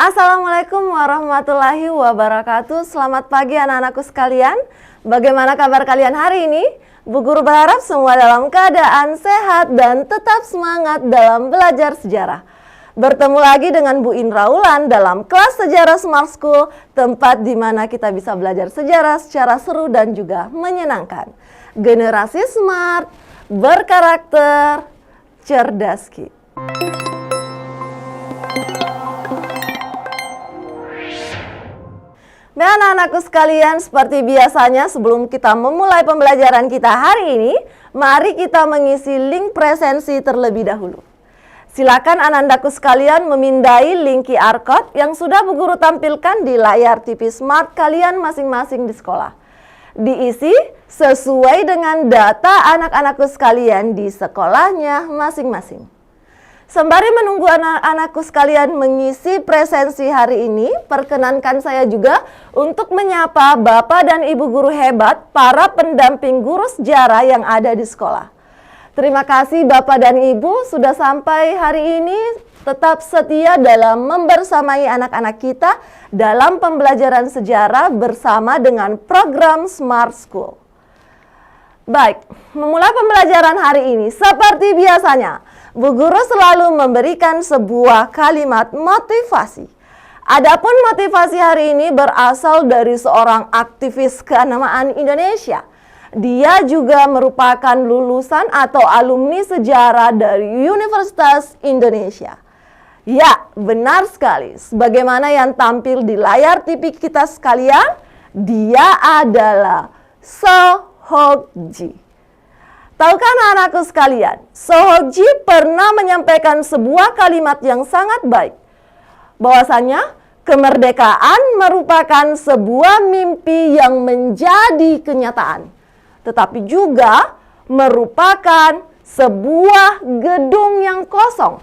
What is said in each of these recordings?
Assalamualaikum warahmatullahi wabarakatuh. Selamat pagi anak-anakku sekalian. Bagaimana kabar kalian hari ini? Bu Guru berharap semua dalam keadaan sehat dan tetap semangat dalam belajar sejarah. Bertemu lagi dengan Bu Indra Wulan dalam kelas Sejarah Smart School, tempat di mana kita bisa belajar sejarah secara seru dan juga menyenangkan. Generasi smart, berkarakter, cerdas Ki. Dan anak-anakku sekalian, seperti biasanya sebelum kita memulai pembelajaran kita hari ini, mari kita mengisi link presensi terlebih dahulu. Silakan anak-anakku sekalian memindai link QR Code yang sudah Bu Guru tampilkan di layar TV Smart kalian masing-masing di sekolah. Diisi sesuai dengan data anak-anakku sekalian di sekolahnya masing-masing. Sembari menunggu anak-anakku sekalian mengisi presensi hari ini, perkenankan saya juga untuk menyapa Bapak dan Ibu guru hebat, para pendamping guru sejarah yang ada di sekolah. Terima kasih Bapak dan Ibu sudah sampai hari ini tetap setia dalam membersamai anak-anak kita dalam pembelajaran sejarah bersama dengan program Smart School. Baik, memulai pembelajaran hari ini seperti biasanya, Bu Guru selalu memberikan sebuah kalimat motivasi. Adapun motivasi hari ini berasal dari seorang aktivis keagamaan Indonesia. Dia juga merupakan lulusan atau alumni sejarah dari Universitas Indonesia. Ya, benar sekali. Sebagaimana yang tampil di layar TV kita sekalian, dia adalah Sohokji. Tahukah anak-anakku sekalian, Sohokji pernah menyampaikan sebuah kalimat yang sangat baik. Bahwasanya kemerdekaan merupakan sebuah mimpi yang menjadi kenyataan. Tetapi juga merupakan sebuah gedung yang kosong.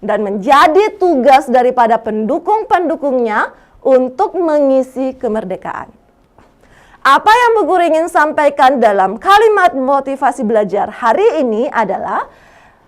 Dan menjadi tugas daripada pendukung-pendukungnya untuk mengisi kemerdekaan. Apa yang Bu Guru ingin sampaikan dalam kalimat motivasi belajar hari ini adalah,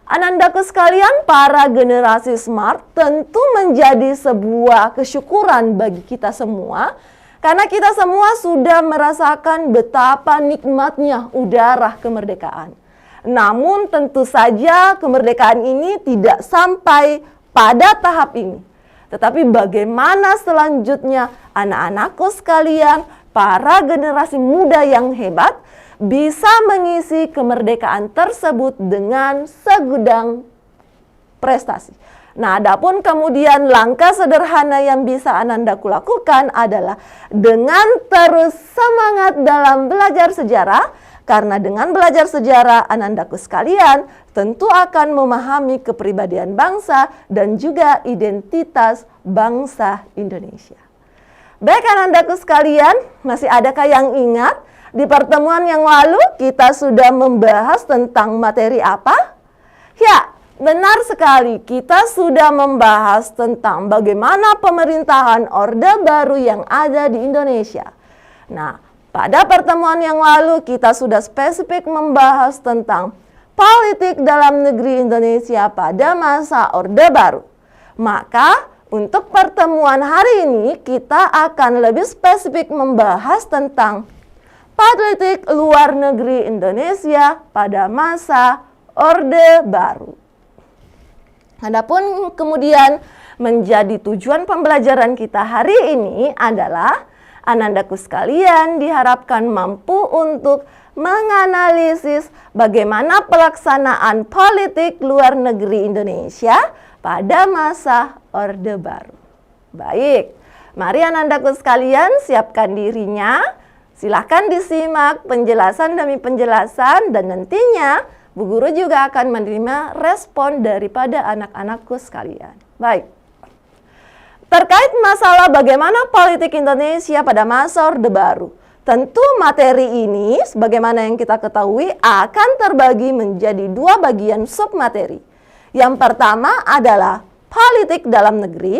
anandaku sekalian, para generasi smart tentu menjadi sebuah kesyukuran bagi kita semua, karena kita semua sudah merasakan betapa nikmatnya udara kemerdekaan. Namun tentu saja kemerdekaan ini tidak sampai pada tahap ini. Tetapi bagaimana selanjutnya anak-anakku sekalian, para generasi muda yang hebat bisa mengisi kemerdekaan tersebut dengan segudang prestasi. Nah, adapun kemudian langkah sederhana yang bisa anandaku lakukan adalah dengan terus semangat dalam belajar sejarah, karena dengan belajar sejarah anandaku sekalian tentu akan memahami kepribadian bangsa dan juga identitas bangsa Indonesia. Baik anandaku sekalian, masih adakah yang ingat di pertemuan yang lalu kita sudah membahas tentang materi apa? Ya, benar sekali, kita sudah membahas tentang bagaimana pemerintahan Orde Baru yang ada di Indonesia. Nah, pada pertemuan yang lalu kita sudah spesifik membahas tentang politik dalam negeri Indonesia pada masa Orde Baru. Maka untuk pertemuan hari ini kita akan lebih spesifik membahas tentang politik luar negeri Indonesia pada masa Orde Baru. Adapun kemudian menjadi tujuan pembelajaran kita hari ini adalah anandaku sekalian diharapkan mampu untuk menganalisis bagaimana pelaksanaan politik luar negeri Indonesia pada masa Orde Baru. Baik, mari anandaku sekalian siapkan dirinya. Silahkan disimak penjelasan demi penjelasan dan nantinya Bu Guru juga akan menerima respon daripada anak-anakku sekalian. Baik. Terkait masalah bagaimana politik Indonesia pada masa Orde Baru, tentu materi ini sebagaimana yang kita ketahui akan terbagi menjadi dua bagian submateri. Yang pertama adalah politik dalam negeri,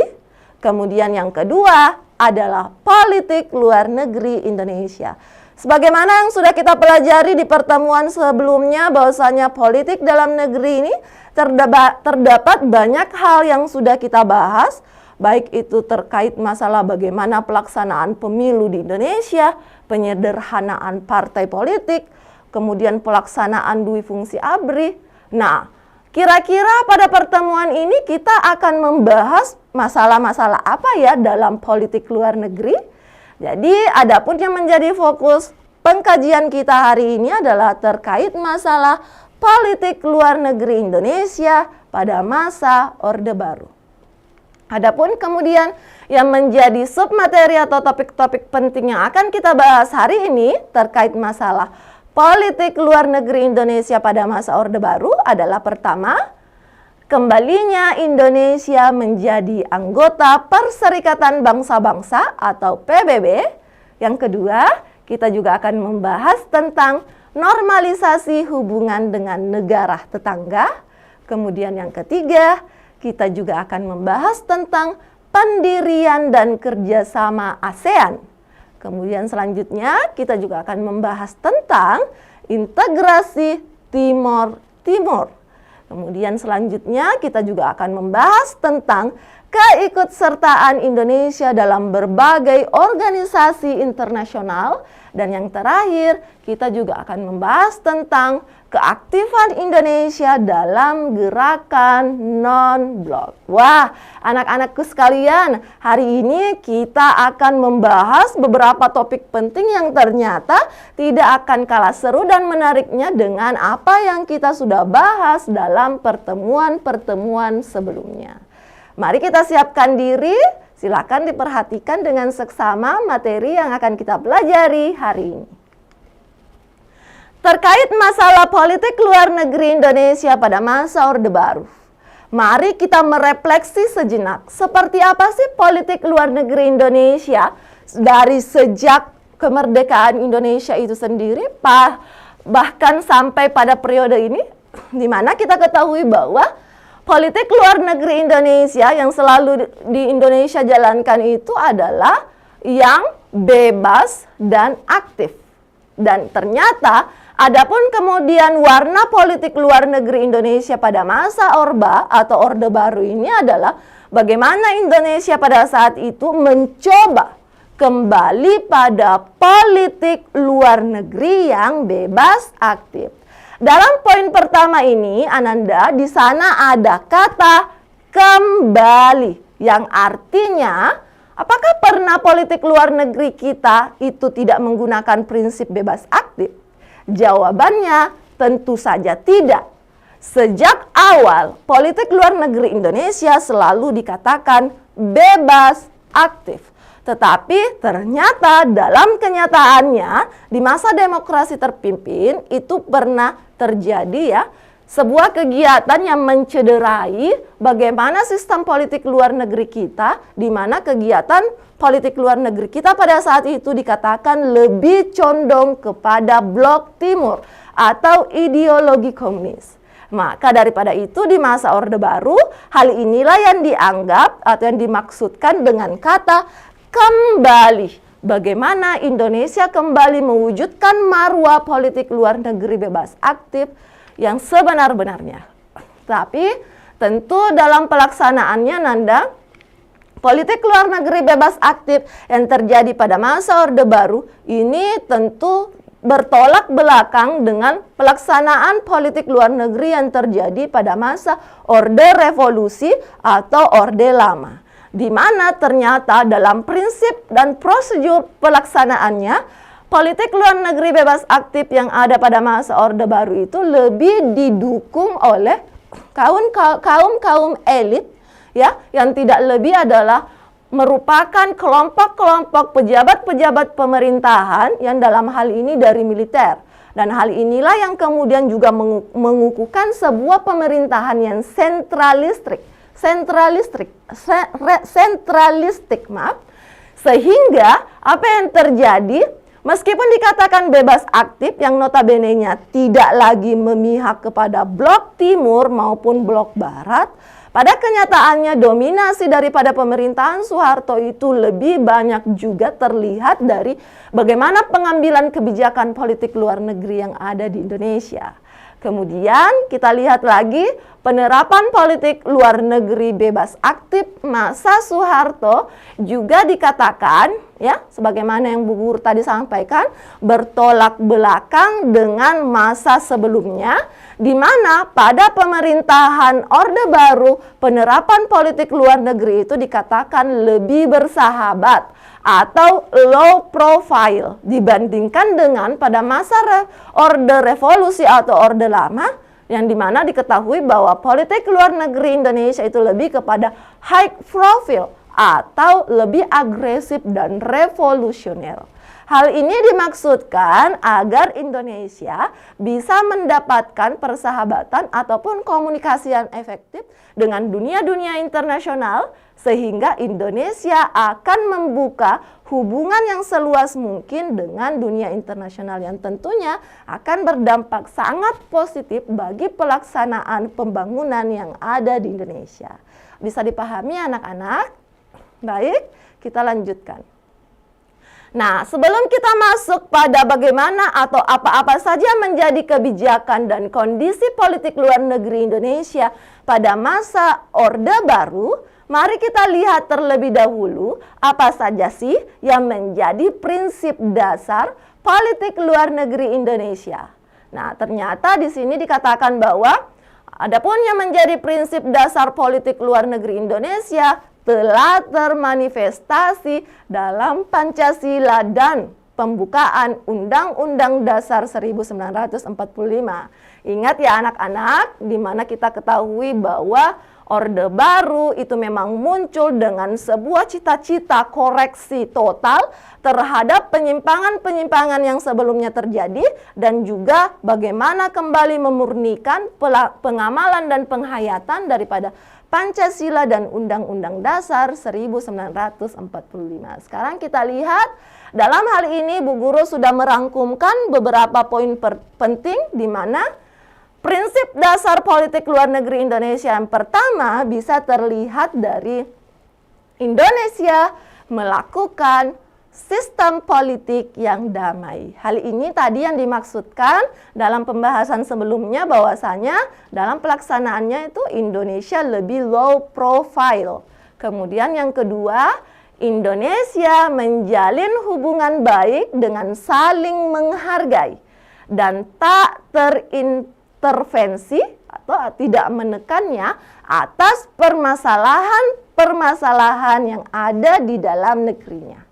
kemudian yang kedua adalah politik luar negeri Indonesia. Sebagaimana yang sudah kita pelajari di pertemuan sebelumnya, bahwasanya politik dalam negeri ini terdapat banyak hal yang sudah kita bahas, baik itu terkait masalah bagaimana pelaksanaan pemilu di Indonesia, penyederhanaan partai politik, kemudian pelaksanaan dui fungsi ABRI. Nah, kira-kira pada pertemuan ini kita akan membahas masalah-masalah apa ya dalam politik luar negeri? Jadi, adapun yang menjadi fokus pengkajian kita hari ini adalah terkait masalah politik luar negeri Indonesia pada masa Orde Baru. Adapun kemudian yang menjadi submateri atau topik-topik penting yang akan kita bahas hari ini terkait masalah politik luar negeri Indonesia pada masa Orde Baru adalah pertama, kembalinya Indonesia menjadi anggota Perserikatan Bangsa-Bangsa atau PBB. Yang kedua, kita juga akan membahas tentang normalisasi hubungan dengan negara tetangga. Kemudian yang ketiga, kita juga akan membahas tentang pendirian dan kerjasama ASEAN. Kemudian selanjutnya kita juga akan membahas tentang integrasi Timor Timur. Kemudian selanjutnya kita juga akan membahas tentang keikutsertaan Indonesia dalam berbagai organisasi internasional. Dan yang terakhir, kita juga akan membahas tentang keaktifan Indonesia dalam gerakan non-blok. Wah, anak-anakku sekalian, hari ini kita akan membahas beberapa topik penting yang ternyata tidak akan kalah seru dan menariknya dengan apa yang kita sudah bahas dalam pertemuan-pertemuan sebelumnya. Mari kita siapkan diri. Silakan diperhatikan dengan seksama materi yang akan kita pelajari hari ini. Terkait masalah politik luar negeri Indonesia pada masa Orde Baru, mari kita merefleksi sejenak. Seperti apa sih politik luar negeri Indonesia dari sejak kemerdekaan Indonesia itu sendiri, bahkan sampai pada periode ini, di mana kita ketahui bahwa politik luar negeri Indonesia yang selalu di Indonesia jalankan itu adalah yang bebas dan aktif. Dan ternyata adapun kemudian warna politik luar negeri Indonesia pada masa Orba atau Orde Baru ini adalah bagaimana Indonesia pada saat itu mencoba kembali pada politik luar negeri yang bebas aktif. Dalam poin pertama ini, Ananda, di sana ada kata kembali, yang artinya apakah pernah politik luar negeri kita itu tidak menggunakan prinsip bebas aktif? Jawabannya tentu saja tidak. Sejak awal, politik luar negeri Indonesia selalu dikatakan bebas aktif. Tetapi ternyata dalam kenyataannya di masa demokrasi terpimpin itu pernah terjadi ya sebuah kegiatan yang mencederai bagaimana sistem politik luar negeri kita, di mana kegiatan politik luar negeri kita pada saat itu dikatakan lebih condong kepada blok timur atau ideologi komunis. Maka daripada itu di masa Orde Baru, hal inilah yang dianggap atau yang dimaksudkan dengan kata kembali. Bagaimana Indonesia kembali mewujudkan marwah politik luar negeri bebas aktif yang sebenar-benarnya. Tapi tentu dalam pelaksanaannya Nanda, politik luar negeri bebas aktif yang terjadi pada masa Orde Baru ini tentu bertolak belakang dengan pelaksanaan politik luar negeri yang terjadi pada masa Orde Revolusi atau Orde Lama, di mana ternyata dalam prinsip dan prosedur pelaksanaannya, politik luar negeri bebas aktif yang ada pada masa Orde Baru itu lebih didukung oleh kaum elit ya, yang tidak lebih adalah merupakan kelompok-kelompok pejabat-pejabat pemerintahan yang dalam hal ini dari militer. Dan hal inilah yang kemudian juga mengukuhkan sebuah pemerintahan yang sentralistik, sehingga apa yang terjadi, meskipun dikatakan bebas aktif yang notabene-nya tidak lagi memihak kepada blok timur maupun blok barat, pada kenyataannya dominasi daripada pemerintahan Soeharto itu lebih banyak juga terlihat dari bagaimana pengambilan kebijakan politik luar negeri yang ada di Indonesia. Kemudian kita lihat lagi penerapan politik luar negeri bebas aktif masa Soeharto juga dikatakan, ya, sebagaimana yang Bu Guru tadi sampaikan, bertolak belakang dengan masa sebelumnya, di mana pada pemerintahan Orde Baru penerapan politik luar negeri itu dikatakan lebih bersahabat atau low profile dibandingkan dengan pada masa Orde Revolusi atau Orde Lama, yang dimana diketahui bahwa politik luar negeri Indonesia itu lebih kepada high profile atau lebih agresif dan revolusioner. Hal ini dimaksudkan agar Indonesia bisa mendapatkan persahabatan ataupun komunikasi yang efektif dengan dunia-dunia internasional, sehingga Indonesia akan membuka hubungan yang seluas mungkin dengan dunia internasional yang tentunya akan berdampak sangat positif bagi pelaksanaan pembangunan yang ada di Indonesia. Bisa dipahami anak-anak? Baik, kita lanjutkan. Nah, sebelum kita masuk pada bagaimana atau apa-apa saja menjadi kebijakan dan kondisi politik luar negeri Indonesia pada masa Orde Baru, mari kita lihat terlebih dahulu apa saja sih yang menjadi prinsip dasar politik luar negeri Indonesia. Nah, ternyata di sini dikatakan bahwa adapun yang menjadi prinsip dasar politik luar negeri Indonesia telah termanifestasi dalam Pancasila dan pembukaan Undang-Undang Dasar 1945. Ingat ya anak-anak, di mana kita ketahui bahwa Orde Baru itu memang muncul dengan sebuah cita-cita koreksi total terhadap penyimpangan-penyimpangan yang sebelumnya terjadi, dan juga bagaimana kembali memurnikan pengamalan dan penghayatan daripada Pancasila dan Undang-Undang Dasar 1945. Sekarang kita lihat, dalam hal ini Bu Guru sudah merangkumkan beberapa poin penting di mana prinsip dasar politik luar negeri Indonesia yang pertama bisa terlihat dari Indonesia melakukan sistem politik yang damai. Hal ini tadi yang dimaksudkan dalam pembahasan sebelumnya, bahwasanya dalam pelaksanaannya itu Indonesia lebih low profile. Kemudian yang kedua, Indonesia menjalin hubungan baik dengan saling menghargai dan tak terintervensi atau tidak menekannya atas permasalahan-permasalahan yang ada di dalam negerinya.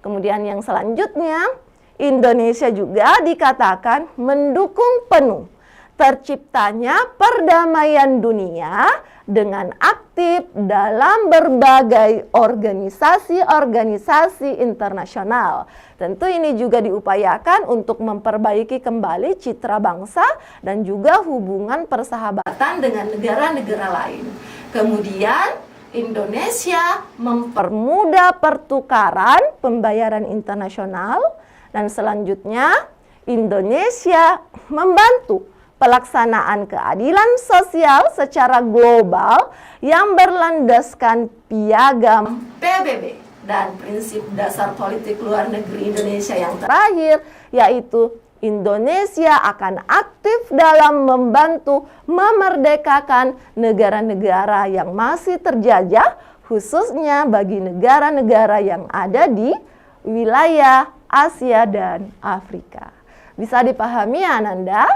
Kemudian yang selanjutnya, Indonesia juga dikatakan mendukung penuh terciptanya perdamaian dunia dengan aktif dalam berbagai organisasi-organisasi internasional. Tentu ini juga diupayakan untuk memperbaiki kembali citra bangsa dan juga hubungan persahabatan dengan negara-negara lain. Kemudian Indonesia mempermudah pertukaran pembayaran internasional, dan selanjutnya Indonesia membantu pelaksanaan keadilan sosial secara global yang berlandaskan piagam PBB dan prinsip dasar politik luar negeri Indonesia yang terakhir, yaitu Indonesia akan aktif dalam membantu memerdekakan negara-negara yang masih terjajah, khususnya bagi negara-negara yang ada di wilayah Asia dan Afrika. Bisa dipahami Ananda?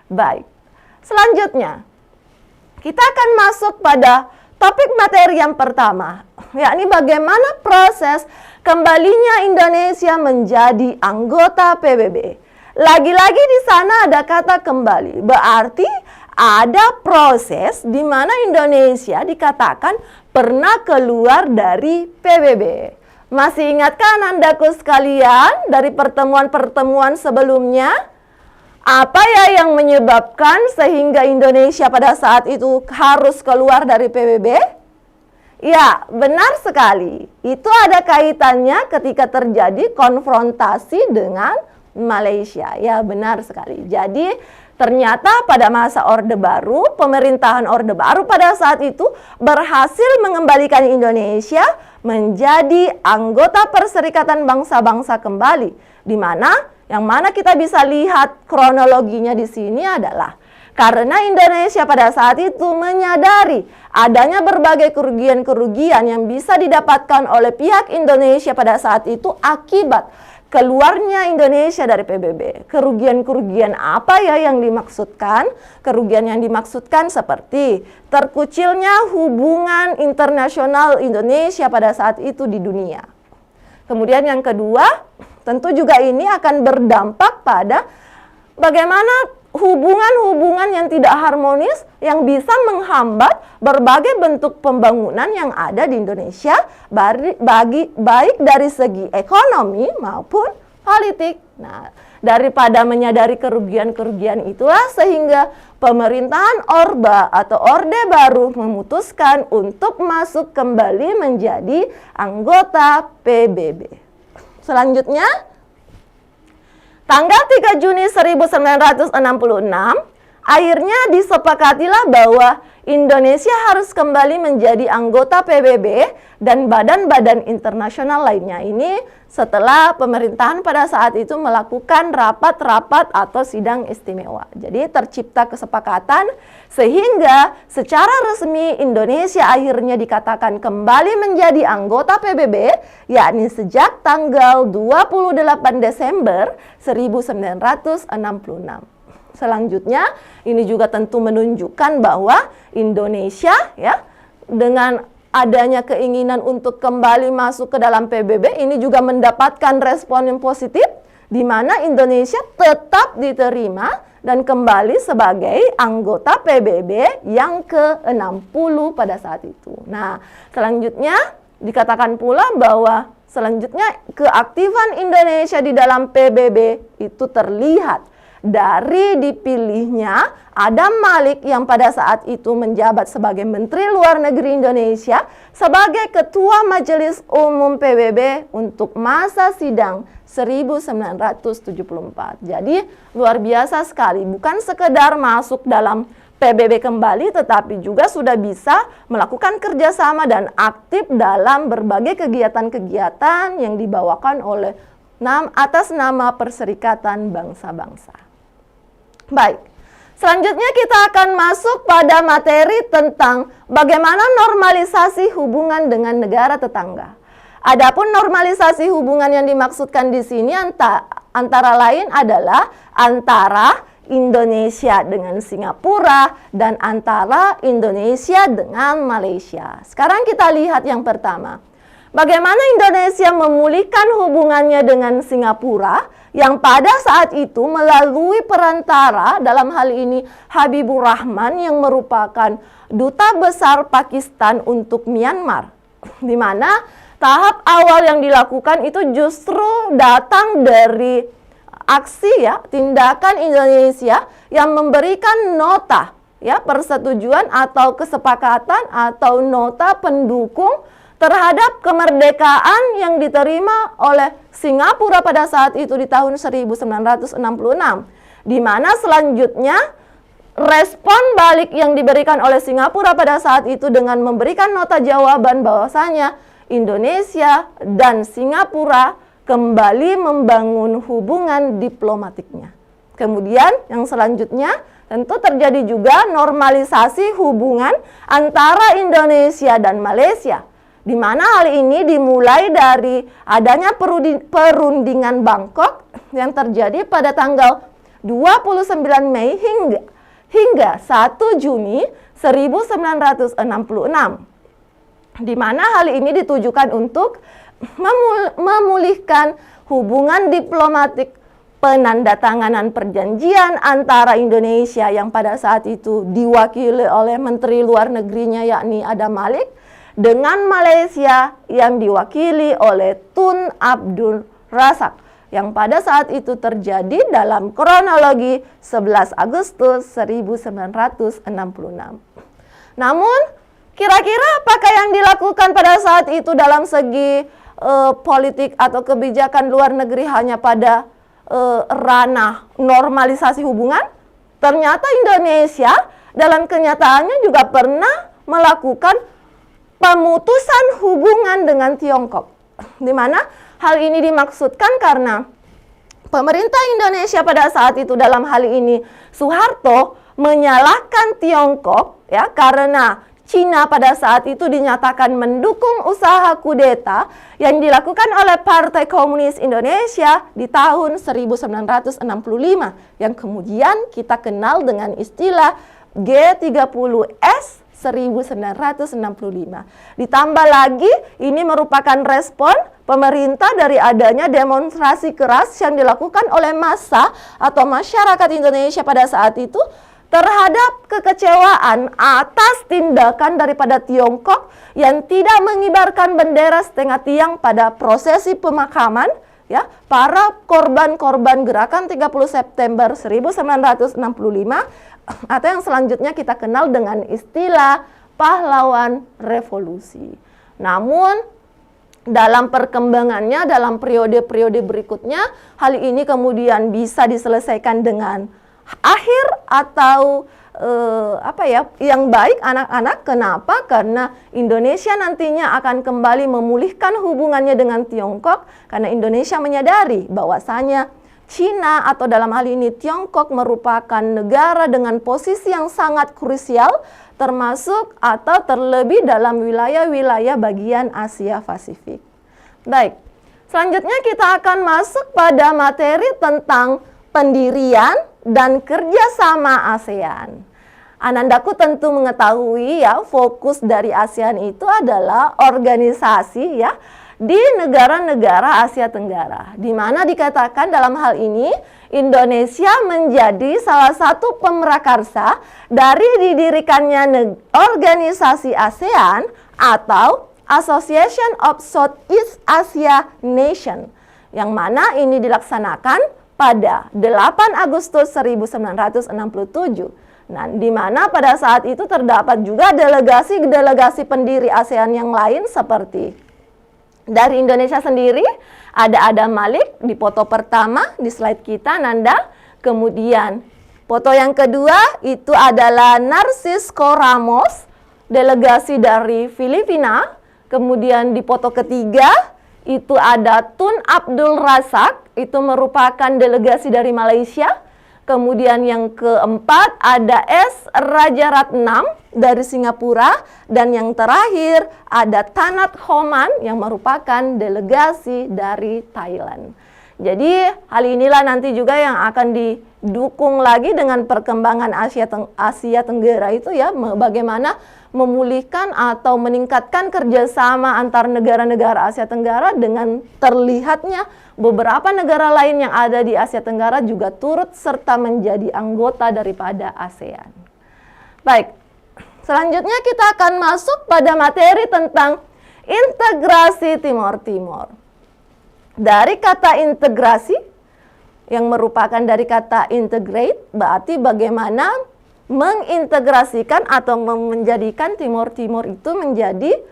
Baik. Selanjutnya, kita akan masuk pada topik materi yang pertama, yakni bagaimana proses kembalinya Indonesia menjadi anggota PBB. Lagi-lagi di sana ada kata kembali, berarti ada proses di mana Indonesia dikatakan pernah keluar dari PBB. Masih ingatkah Anandaku sekalian dari pertemuan-pertemuan sebelumnya? Apa ya yang menyebabkan sehingga Indonesia pada saat itu harus keluar dari PBB? Ya, benar sekali. Itu ada kaitannya ketika terjadi konfrontasi dengan Malaysia. Ya, benar sekali. Jadi ternyata pada masa Orde Baru, pemerintahan Orde Baru pada saat itu berhasil mengembalikan Indonesia menjadi anggota Perserikatan Bangsa-Bangsa kembali, di mana yang mana kita bisa lihat kronologinya di sini adalah Karena Indonesia pada saat itu menyadari adanya berbagai kerugian-kerugian yang bisa didapatkan oleh pihak Indonesia pada saat itu akibat keluarnya Indonesia dari PBB. Kerugian-kerugian apa ya yang dimaksudkan? Kerugian yang dimaksudkan seperti terkucilnya hubungan internasional Indonesia pada saat itu di dunia. Kemudian yang kedua, tentu juga ini akan berdampak pada bagaimana hubungan-hubungan yang tidak harmonis yang bisa menghambat berbagai bentuk pembangunan yang ada di Indonesia baik dari segi ekonomi maupun politik. Nah, daripada menyadari kerugian-kerugian itulah sehingga pemerintahan Orde Baru memutuskan untuk masuk kembali menjadi anggota PBB. Selanjutnya, tanggal 3 Juni 1966, akhirnya disepakatilah bahwa Indonesia harus kembali menjadi anggota PBB dan badan-badan internasional lainnya. Ini setelah pemerintahan pada saat itu melakukan rapat-rapat atau sidang istimewa. Jadi tercipta kesepakatan sehingga secara resmi Indonesia akhirnya dikatakan kembali menjadi anggota PBB, yakni sejak tanggal 28 Desember 1966. Selanjutnya, ini juga tentu menunjukkan bahwa Indonesia ya dengan adanya keinginan untuk kembali masuk ke dalam PBB ini juga mendapatkan respon yang positif di mana Indonesia tetap diterima dan kembali sebagai anggota PBB yang ke-60 pada saat itu. Nah, selanjutnya dikatakan pula bahwa selanjutnya keaktifan Indonesia di dalam PBB itu terlihat dari dipilihnya Adam Malik yang pada saat itu menjabat sebagai Menteri Luar Negeri Indonesia sebagai Ketua Majelis Umum PBB untuk masa sidang 1974. Jadi luar biasa sekali, bukan sekedar masuk dalam PBB kembali tetapi juga sudah bisa melakukan kerjasama dan aktif dalam berbagai kegiatan-kegiatan yang dibawakan oleh atas nama Perserikatan Bangsa-Bangsa. Baik, selanjutnya kita akan masuk pada materi tentang bagaimana normalisasi hubungan dengan negara tetangga. Adapun normalisasi hubungan yang dimaksudkan di sini antara lain adalah antara Indonesia dengan Singapura dan antara Indonesia dengan Malaysia. Sekarang kita lihat yang pertama. Bagaimana Indonesia memulihkan hubungannya dengan Singapura yang pada saat itu melalui perantara dalam hal ini Habibur Rahman yang merupakan Duta Besar Pakistan untuk Myanmar. Di mana tahap awal yang dilakukan itu justru datang dari aksi tindakan Indonesia yang memberikan nota persetujuan atau kesepakatan atau nota pendukung terhadap kemerdekaan yang diterima oleh Singapura pada saat itu di tahun 1966, di mana selanjutnya respon balik yang diberikan oleh Singapura pada saat itu dengan memberikan nota jawaban bahwasanya Indonesia dan Singapura kembali membangun hubungan diplomatiknya. Kemudian yang selanjutnya tentu terjadi juga normalisasi hubungan antara Indonesia dan Malaysia, di mana hal ini dimulai dari adanya perundingan Bangkok yang terjadi pada tanggal 29 Mei hingga 1 Juni 1966. Di mana hal ini ditujukan untuk memulihkan hubungan diplomatik penandatanganan perjanjian antara Indonesia yang pada saat itu diwakili oleh Menteri Luar Negerinya yakni Adam Malik dengan Malaysia yang diwakili oleh Tun Abdul Razak yang pada saat itu terjadi dalam kronologi 11 Agustus 1966. Namun, kira-kira apakah yang dilakukan pada saat itu dalam segi politik atau kebijakan luar negeri hanya pada ranah normalisasi hubungan? Ternyata Indonesia dalam kenyataannya juga pernah melakukan pemutusan hubungan dengan Tiongkok, di mana hal ini dimaksudkan karena pemerintah Indonesia pada saat itu dalam hal ini Soeharto menyalahkan Tiongkok ya, karena Cina pada saat itu dinyatakan mendukung usaha kudeta yang dilakukan oleh Partai Komunis Indonesia di tahun 1965 yang kemudian kita kenal dengan istilah G30S 1965. Ditambah lagi, ini merupakan respon pemerintah dari adanya demonstrasi keras yang dilakukan oleh massa atau masyarakat Indonesia pada saat itu terhadap kekecewaan atas tindakan daripada Tiongkok yang tidak mengibarkan bendera setengah tiang pada prosesi pemakaman ya para korban-korban gerakan 30 September 1965 atau yang selanjutnya kita kenal dengan istilah pahlawan revolusi. Namun dalam perkembangannya, dalam periode-periode berikutnya, hal ini kemudian bisa diselesaikan dengan akhir atau yang baik anak-anak. Kenapa? Karena Indonesia nantinya akan kembali memulihkan hubungannya dengan Tiongkok karena Indonesia menyadari bahwasanya Cina atau dalam hal ini Tiongkok merupakan negara dengan posisi yang sangat krusial termasuk atau terlebih dalam wilayah-wilayah bagian Asia Pasifik. Baik, selanjutnya kita akan masuk pada materi tentang pendirian dan kerjasama ASEAN. Anandaku tentu mengetahui ya, fokus dari ASEAN itu adalah organisasi ya di negara-negara Asia Tenggara, di mana dikatakan dalam hal ini Indonesia menjadi salah satu pemrakarsa dari didirikannya organisasi ASEAN atau Association of Southeast Asia Nation, yang mana ini dilaksanakan pada 8 Agustus 1967. Nah, di mana pada saat itu terdapat juga delegasi-delegasi pendiri ASEAN yang lain seperti dari Indonesia sendiri, ada Adam Malik di foto pertama di slide kita, Nanda. Kemudian foto yang kedua itu adalah Narcisco Ramos, delegasi dari Filipina. Kemudian di foto ketiga itu ada Tun Abdul Razak, itu merupakan delegasi dari Malaysia. Kemudian yang keempat ada S. Rajaratnam dari Singapura. Dan yang terakhir ada Tanat Homan yang merupakan delegasi dari Thailand. Jadi hal inilah nanti juga yang akan didukung lagi dengan perkembangan Asia Tenggara itu ya, bagaimana memulihkan atau meningkatkan kerjasama antar negara-negara Asia Tenggara dengan terlihatnya beberapa negara lain yang ada di Asia Tenggara juga turut serta menjadi anggota daripada ASEAN. Baik, selanjutnya kita akan masuk pada materi tentang integrasi Timor Timur. Dari kata integrasi yang merupakan dari kata integrate, berarti bagaimana mengintegrasikan atau menjadikan Timor Timur itu menjadi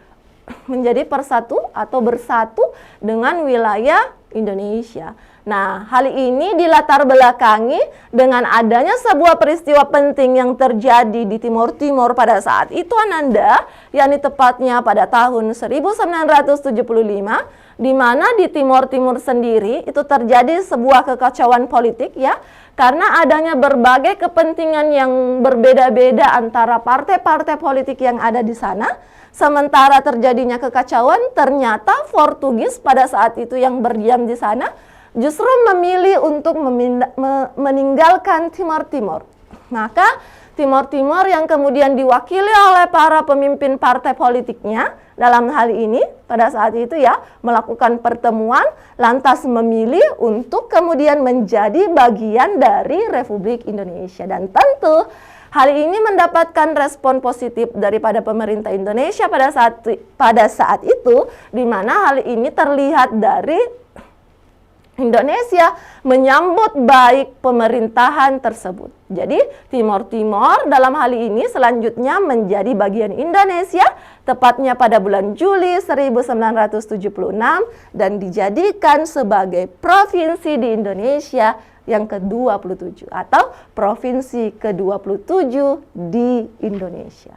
persatu atau bersatu dengan wilayah Indonesia. Nah, hal ini dilatar belakangi dengan adanya sebuah peristiwa penting yang terjadi di Timor Timur pada saat itu, Ananda, yakni tepatnya pada tahun 1975, di mana di Timor Timur sendiri itu terjadi sebuah kekacauan politik ya, karena adanya berbagai kepentingan yang berbeda-beda antara partai-partai politik yang ada di sana. Sementara terjadinya kekacauan, ternyata Portugis pada saat itu yang berdiam di sana justru memilih untuk meninggalkan Timor Timur. Maka Timor Timur yang kemudian diwakili oleh para pemimpin partai politiknya dalam hal ini pada saat itu ya melakukan pertemuan lantas memilih untuk kemudian menjadi bagian dari Republik Indonesia. Dan tentu hal ini mendapatkan respon positif daripada pemerintah Indonesia pada saat itu, di mana hal ini terlihat dari Indonesia menyambut baik pemerintahan tersebut. Jadi Timor Timur dalam hal ini selanjutnya menjadi bagian Indonesia, tepatnya pada bulan Juli 1976 dan dijadikan sebagai provinsi di Indonesia yang ke-27 atau provinsi ke-27 di Indonesia.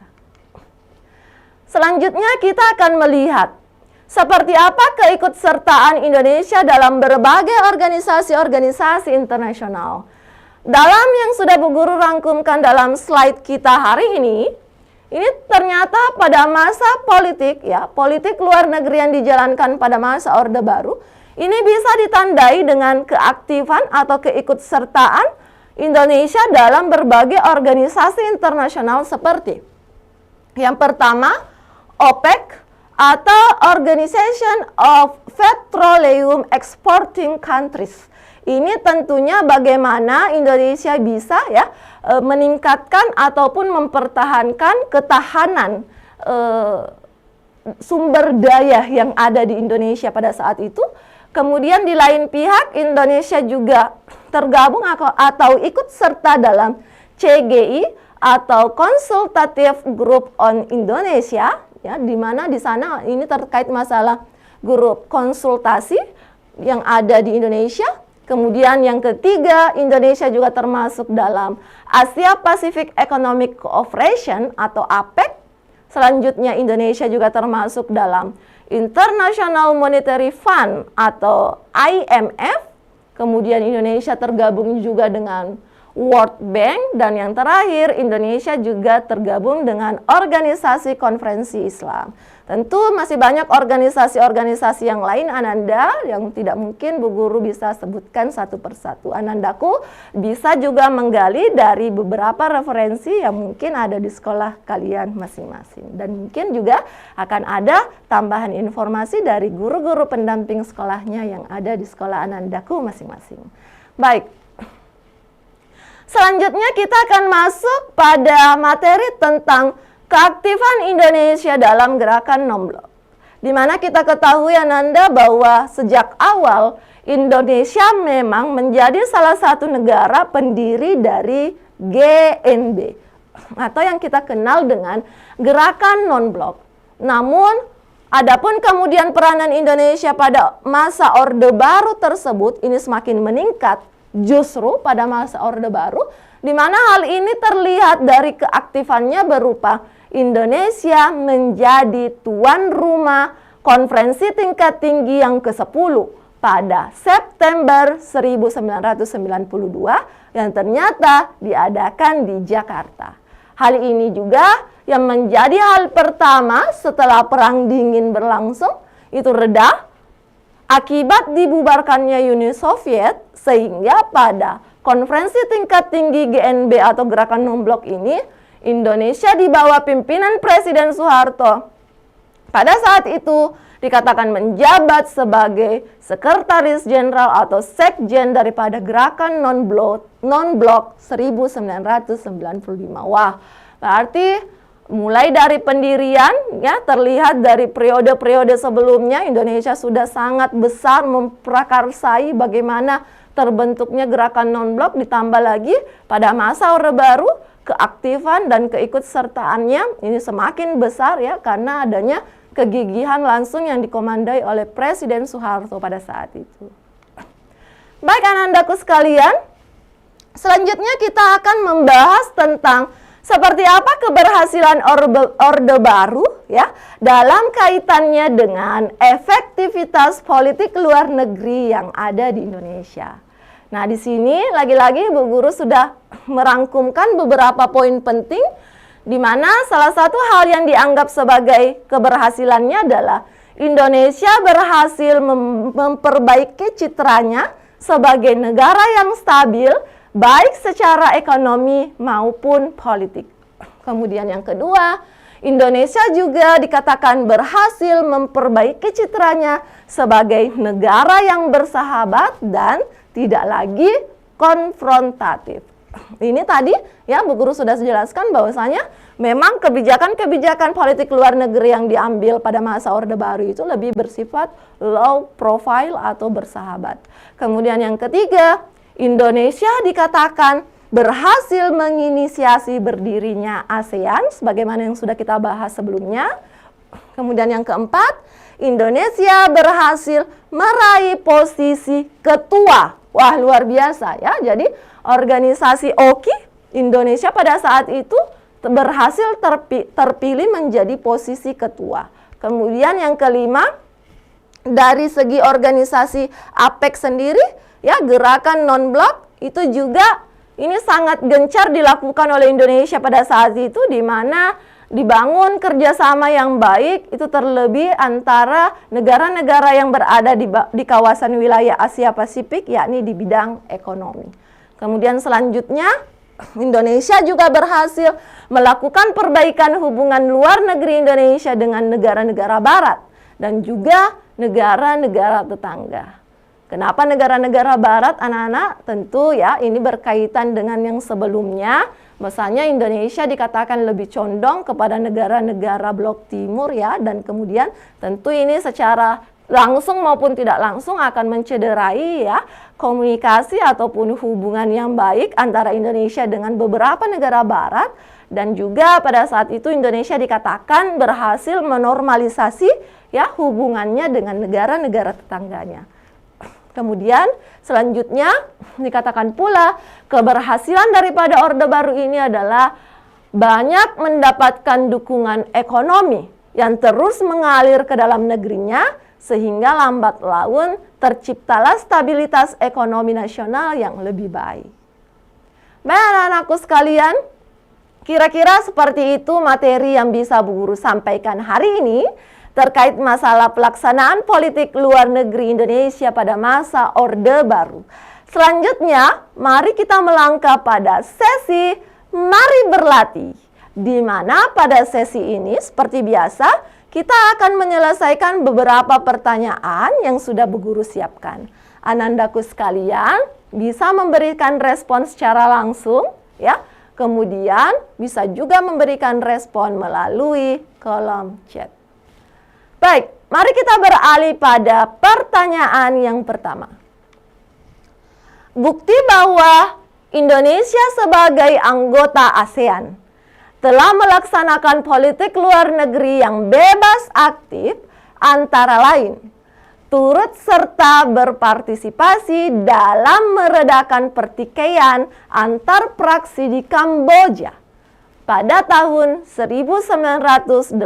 Selanjutnya kita akan melihat seperti apa keikutsertaan Indonesia dalam berbagai organisasi-organisasi internasional. dalam yang sudah Bu Guru rangkumkan dalam slide kita hari ini ternyata pada masa politik ya, politik luar negeri yang dijalankan pada masa Orde Baru, ini bisa ditandai dengan keaktifan atau keikutsertaan Indonesia dalam berbagai organisasi internasional seperti yang pertama, OPEC atau Organization of Petroleum Exporting Countries. Ini tentunya bagaimana Indonesia bisa ya meningkatkan ataupun mempertahankan ketahanan sumber daya yang ada di Indonesia pada saat itu. Kemudian di lain pihak Indonesia juga tergabung atau ikut serta dalam CGI atau Consultative Group on Indonesia ya, di mana di sana ini terkait masalah grup konsultasi yang ada di Indonesia. Kemudian yang ketiga, Indonesia juga termasuk dalam Asia Pacific Economic Cooperation atau APEC. Selanjutnya Indonesia juga termasuk dalam International Monetary Fund atau IMF. Kemudian Indonesia tergabung juga dengan World Bank, dan yang terakhir Indonesia juga tergabung dengan Organisasi Konferensi Islam. Tentu masih banyak organisasi-organisasi yang lain Ananda yang tidak mungkin Bu Guru bisa sebutkan satu persatu. Anandaku bisa juga menggali dari beberapa referensi yang mungkin ada di sekolah kalian masing-masing. Dan mungkin juga akan ada tambahan informasi dari guru-guru pendamping sekolahnya yang ada di sekolah Anandaku masing-masing. Baik. Selanjutnya kita akan masuk pada materi tentang keaktifan Indonesia dalam gerakan non-blok. Di mana kita ketahui Ananda bahwa sejak awal Indonesia memang menjadi salah satu negara pendiri dari GNB atau yang kita kenal dengan gerakan non-blok. Namun adapun kemudian peranan Indonesia pada masa Orde Baru tersebut ini semakin meningkat justru pada masa Orde Baru, di mana hal ini terlihat dari keaktifannya berupa Indonesia menjadi tuan rumah konferensi tingkat tinggi yang ke-10 pada September 1992 yang ternyata diadakan di Jakarta. Hal ini juga yang menjadi hal pertama setelah Perang Dingin berlangsung itu reda akibat dibubarkannya Uni Soviet, sehingga pada konferensi tingkat tinggi GNB atau gerakan non-blok ini Indonesia di bawah pimpinan Presiden Soeharto pada saat itu dikatakan menjabat sebagai Sekretaris Jenderal atau Sekjen daripada gerakan non-blok 1995. Wah, berarti mulai dari pendirian ya terlihat dari periode-periode sebelumnya Indonesia sudah sangat besar memprakarsai bagaimana terbentuknya gerakan non-blok, ditambah lagi pada masa Orde Baru keaktifan dan keikutsertaannya ini semakin besar ya karena adanya kegigihan langsung yang dikomandai oleh Presiden Soeharto pada saat itu. Baik Anandaku sekalian, selanjutnya kita akan membahas tentang seperti apa keberhasilan Orde Baru ya dalam kaitannya dengan efektivitas politik luar negeri yang ada di Indonesia. Nah, di sini lagi-lagi Bu Guru sudah merangkumkan beberapa poin penting di mana salah satu hal yang dianggap sebagai keberhasilannya adalah Indonesia berhasil memperbaiki citranya sebagai negara yang stabil baik secara ekonomi maupun politik. Kemudian yang kedua, Indonesia juga dikatakan berhasil memperbaiki citranya sebagai negara yang bersahabat dan tidak lagi konfrontatif. Ini tadi ya Bu Guru sudah jelaskan bahwasanya memang kebijakan-kebijakan politik luar negeri yang diambil pada masa Orde Baru itu lebih bersifat low profile atau bersahabat. Kemudian yang ketiga, Indonesia dikatakan berhasil menginisiasi berdirinya ASEAN sebagaimana yang sudah kita bahas sebelumnya. Kemudian yang keempat, Indonesia berhasil meraih posisi ketua. Wah, luar biasa ya. Jadi organisasi OKI Indonesia pada saat itu berhasil terpilih menjadi posisi ketua. Kemudian yang kelima, dari segi organisasi APEC sendiri ya, gerakan non-blok itu juga ini sangat gencar dilakukan oleh Indonesia pada saat itu, di mana dibangun kerjasama yang baik itu terlebih antara negara-negara yang berada di kawasan wilayah Asia Pasifik, yakni di bidang ekonomi. Kemudian selanjutnya Indonesia juga berhasil melakukan perbaikan hubungan luar negeri Indonesia dengan negara-negara barat dan juga negara-negara tetangga. Kenapa negara-negara barat, anak-anak? Tentu ya, ini berkaitan dengan yang sebelumnya. Misalnya Indonesia dikatakan lebih condong kepada negara-negara blok timur ya, dan kemudian tentu ini secara langsung maupun tidak langsung akan mencederai ya komunikasi ataupun hubungan yang baik antara Indonesia dengan beberapa negara barat, dan juga pada saat itu Indonesia dikatakan berhasil menormalisasi ya hubungannya dengan negara-negara tetangganya. Kemudian selanjutnya dikatakan pula keberhasilan daripada Orde Baru ini adalah banyak mendapatkan dukungan ekonomi yang terus mengalir ke dalam negerinya, sehingga lambat laun terciptalah stabilitas ekonomi nasional yang lebih baik. Baik anak-anakku sekalian, kira-kira seperti itu materi yang bisa Bu Guru sampaikan hari ini terkait masalah pelaksanaan politik luar negeri Indonesia pada masa Orde Baru. Selanjutnya, mari kita melangkah pada sesi Mari Berlatih, di mana pada sesi ini seperti biasa kita akan menyelesaikan beberapa pertanyaan yang sudah Bu Guru siapkan. Anandaku sekalian bisa memberikan respon secara langsung ya. Kemudian bisa juga memberikan respon melalui kolom chat. Baik, mari kita beralih pada pertanyaan yang pertama. Bukti bahwa Indonesia sebagai anggota ASEAN telah melaksanakan politik luar negeri yang bebas aktif antara lain turut serta berpartisipasi dalam meredakan pertikaian antar praksi di Kamboja pada tahun 1988.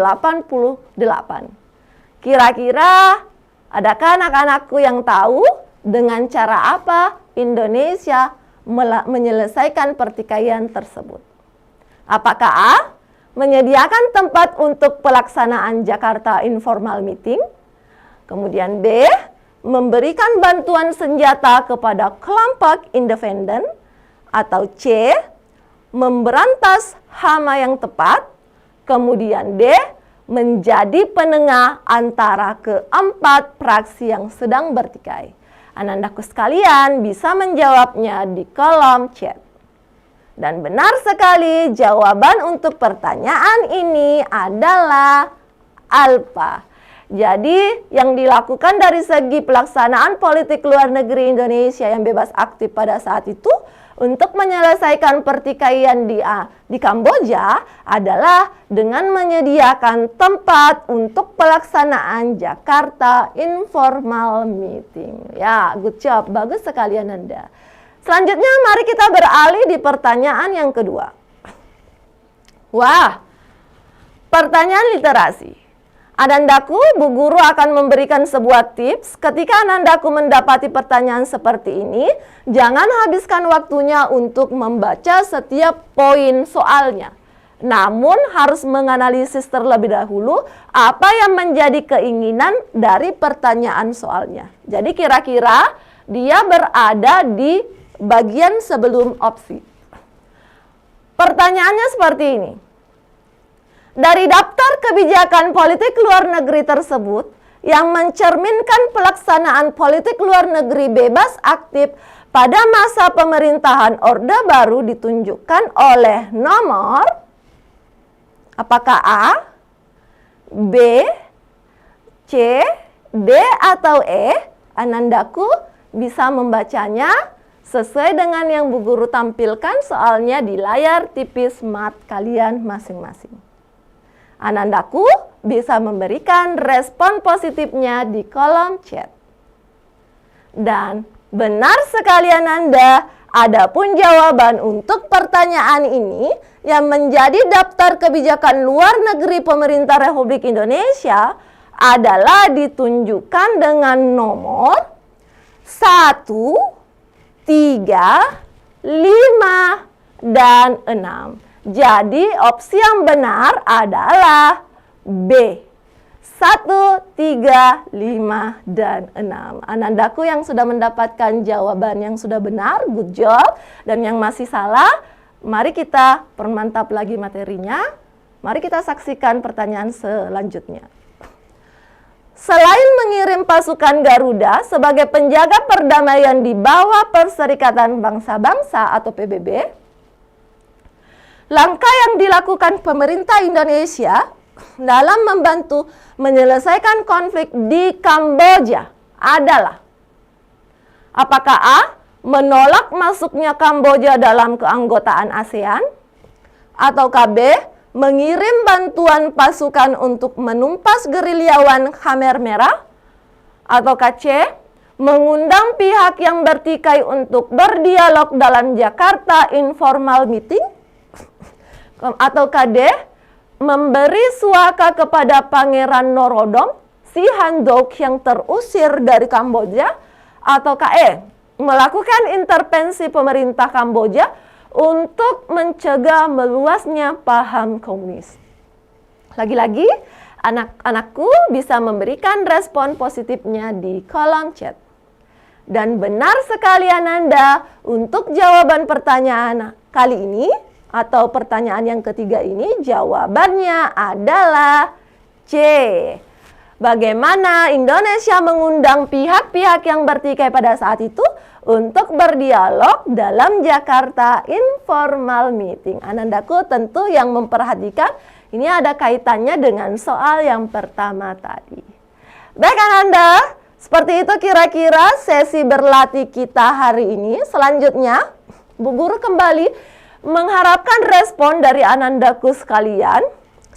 Kira-kira adakah anak-anakku yang tahu dengan cara apa Indonesia menyelesaikan pertikaian tersebut? Apakah A. menyediakan tempat untuk pelaksanaan Jakarta Informal Meeting? Kemudian B. memberikan bantuan senjata kepada kelompok independen? Atau C. memberantas hama yang tepat? Kemudian D. menjadi penengah antara keempat praksi yang sedang bertikai. Anandaku sekalian bisa menjawabnya di kolom chat. Dan benar sekali, jawaban untuk pertanyaan ini adalah alfa. Jadi yang dilakukan dari segi pelaksanaan politik luar negeri Indonesia yang bebas aktif pada saat itu untuk menyelesaikan pertikaian di Kamboja adalah dengan menyediakan tempat untuk pelaksanaan Jakarta Informal Meeting. Ya, good job, bagus sekali Ananda. Selanjutnya mari kita beralih di pertanyaan yang kedua. Wah, pertanyaan literasi. Anandaku, Bu Guru akan memberikan sebuah tips ketika Anandaku mendapati pertanyaan seperti ini. Jangan habiskan waktunya untuk membaca setiap poin soalnya. Namun harus menganalisis terlebih dahulu apa yang menjadi keinginan dari pertanyaan soalnya. Jadi kira-kira dia berada di bagian sebelum opsi. Pertanyaannya seperti ini. Dari daftar kebijakan politik luar negeri tersebut yang mencerminkan pelaksanaan politik luar negeri bebas aktif pada masa pemerintahan Orde Baru ditunjukkan oleh nomor apakah A, B, C, D, atau E? Anandaku bisa membacanya sesuai dengan yang Bu Guru tampilkan soalnya di layar TV smart kalian masing-masing. Anandaku bisa memberikan respon positifnya di kolom chat. Dan benar sekali Ananda, adapun jawaban untuk pertanyaan ini yang menjadi daftar kebijakan luar negeri pemerintah Republik Indonesia adalah ditunjukkan dengan nomor 1, 3, 5, dan 6. Jadi opsi yang benar adalah B. 1, 3, 5, dan 6. Anandaku yang sudah mendapatkan jawaban yang sudah benar, good job. Dan yang masih salah, mari kita permantap lagi materinya. Mari kita saksikan pertanyaan selanjutnya. Selain mengirim pasukan Garuda sebagai penjaga perdamaian di bawah Perserikatan Bangsa-Bangsa atau PBB, langkah yang dilakukan pemerintah Indonesia dalam membantu menyelesaikan konflik di Kamboja adalah: apakah A. menolak masuknya Kamboja dalam keanggotaan ASEAN, ataukah B. mengirim bantuan pasukan untuk menumpas gerilyawan Khmer Merah, ataukah C. mengundang pihak yang bertikai untuk berdialog dalam Jakarta Informal Meeting, ataukah D. memberi suaka kepada Pangeran Norodom Sihanouk yang terusir dari Kamboja, ataukah E. melakukan intervensi pemerintah Kamboja untuk mencegah meluasnya paham komunis. Lagi-lagi, anak-anakku bisa memberikan respon positifnya di kolom chat. Dan benar sekali Ananda untuk jawaban pertanyaan kali ini, atau pertanyaan yang ketiga ini, jawabannya adalah C. Bagaimana Indonesia mengundang pihak-pihak yang bertikai pada saat itu untuk berdialog dalam Jakarta Informal Meeting. Anandaku tentu yang memperhatikan, ini ada kaitannya dengan soal yang pertama tadi. Baik Ananda, seperti itu kira-kira sesi berlatih kita hari ini. Selanjutnya, Bu Guru kembali mengharapkan respon dari Anandaku sekalian.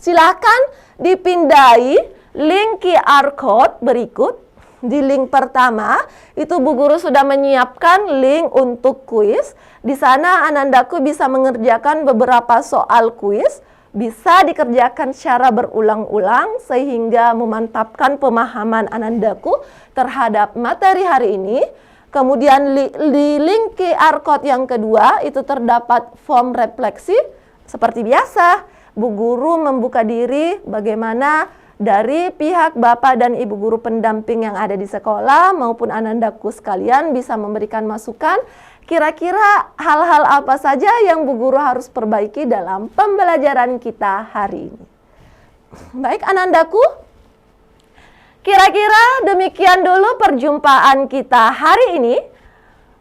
Silakan dipindai link QR code berikut. Di link pertama, itu Bu Guru sudah menyiapkan link untuk kuis. Di sana Anandaku bisa mengerjakan beberapa soal kuis. Bisa dikerjakan secara berulang-ulang sehingga memantapkan pemahaman Anandaku terhadap materi hari ini. Kemudian di link QR code yang kedua itu terdapat form refleksi. Seperti biasa, Bu Guru membuka diri bagaimana dari pihak Bapak dan Ibu Guru pendamping yang ada di sekolah maupun Anandaku sekalian bisa memberikan masukan. Kira-kira hal-hal apa saja yang Bu Guru harus perbaiki dalam pembelajaran kita hari ini. Baik Anandaku, kira-kira demikian dulu perjumpaan kita hari ini.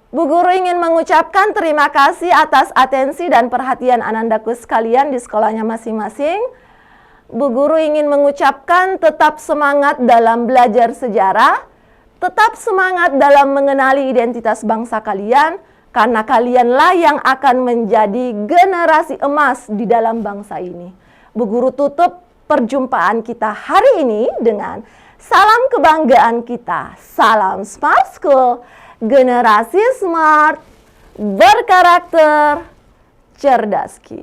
Bu Guru ingin mengucapkan terima kasih atas atensi dan perhatian Anandaku sekalian di sekolahnya masing-masing. Bu Guru ingin mengucapkan tetap semangat dalam belajar sejarah, tetap semangat dalam mengenali identitas bangsa kalian, karena kalianlah yang akan menjadi generasi emas di dalam bangsa ini. Bu Guru tutup perjumpaan kita hari ini dengan salam kebanggaan kita, salam Smart School, generasi smart, berkarakter, cerdas Ki.